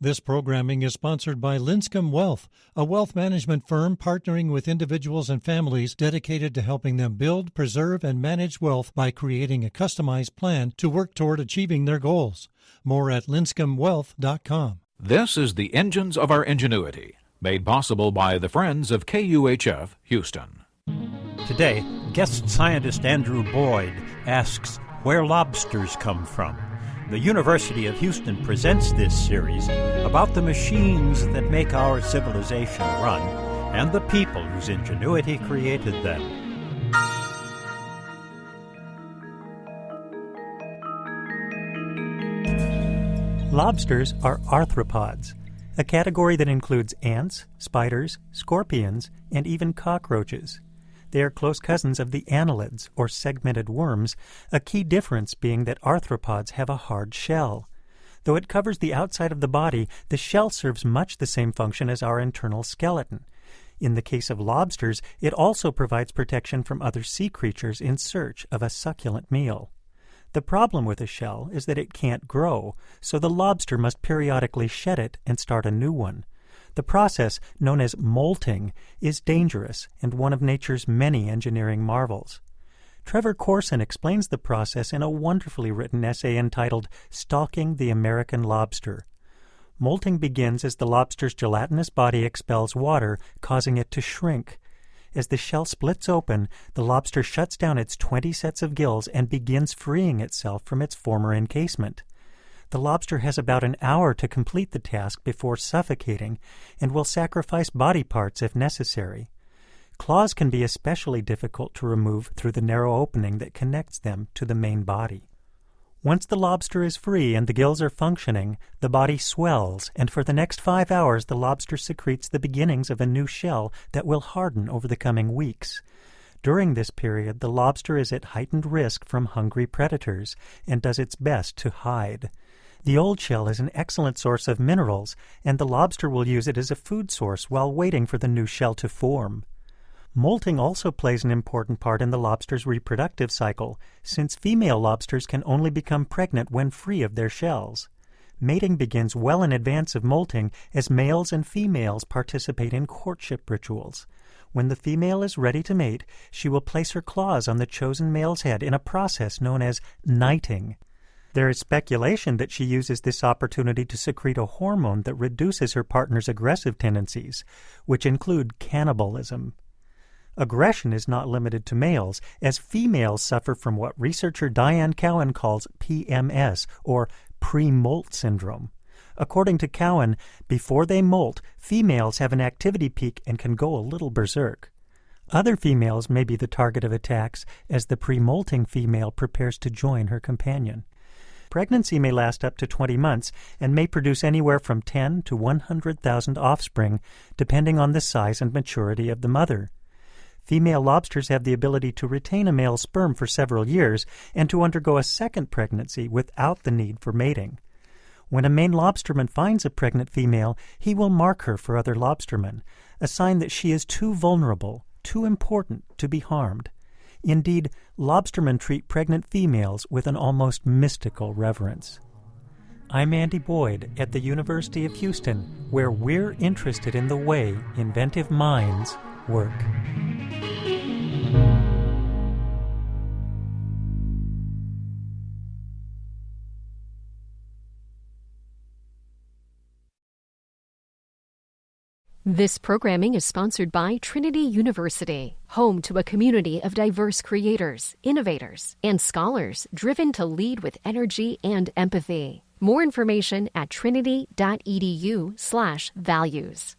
This programming is sponsored by Linscomb Wealth, a wealth management firm partnering with individuals and families dedicated to helping them build, preserve, and manage wealth by creating a customized plan to work toward achieving their goals. More at linscombwealth.com. This is the Engines of Our Ingenuity, made possible by the Friends of KUHF Houston. Today, guest scientist Andrew Boyd asks where lobsters come from. The University of Houston presents this series about the machines that make our civilization run and the people whose ingenuity created them. Lobsters are arthropods, a category that includes ants, spiders, scorpions, and even cockroaches. They are close cousins of the annelids, or segmented worms, a key difference being that arthropods have a hard shell. Though it covers the outside of the body, the shell serves much the same function as our internal skeleton. In the case of lobsters, it also provides protection from other sea creatures in search of a succulent meal. The problem with a shell is that it can't grow, so the lobster must periodically shed it and start a new one. The process, known as molting, is dangerous and one of nature's many engineering marvels. Trevor Corson explains the process in a wonderfully written essay entitled Stalking the American Lobster. Molting begins as the lobster's gelatinous body expels water, causing it to shrink. As the shell splits open, the lobster shuts down its 20 sets of gills and begins freeing itself from its former encasement. The lobster has about an hour to complete the task before suffocating and will sacrifice body parts if necessary. Claws can be especially difficult to remove through the narrow opening that connects them to the main body. Once the lobster is free and the gills are functioning, the body swells, and for the next 5 hours the lobster secretes the beginnings of a new shell that will harden over the coming weeks. During this period, the lobster is at heightened risk from hungry predators and does its best to hide. The old shell is an excellent source of minerals, and the lobster will use it as a food source while waiting for the new shell to form. Molting also plays an important part in the lobster's reproductive cycle, since female lobsters can only become pregnant when free of their shells. Mating begins well in advance of molting, as males and females participate in courtship rituals. When the female is ready to mate, she will place her claws on the chosen male's head in a process known as knighting. There is speculation that she uses this opportunity to secrete a hormone that reduces her partner's aggressive tendencies, which include cannibalism. Aggression is not limited to males, as females suffer from what researcher Diane Cowan calls PMS, or pre-molt syndrome. According to Cowan, before they molt, females have an activity peak and can go a little berserk. Other females may be the target of attacks as the pre-molting female prepares to join her companion. Pregnancy may last up to 20 months and may produce anywhere from 10 to 100,000 offspring, depending on the size and maturity of the mother. Female lobsters have the ability to retain a male sperm for several years and to undergo a second pregnancy without the need for mating. When a Maine lobsterman finds a pregnant female, he will mark her for other lobstermen, a sign that she is too vulnerable, too important to be harmed. Indeed, lobstermen treat pregnant females with an almost mystical reverence. I'm Andy Boyd at the University of Houston, where we're interested in the way inventive minds work. This programming is sponsored by Trinity University, home to a community of diverse creators, innovators, and scholars driven to lead with energy and empathy. More information at trinity.edu/values.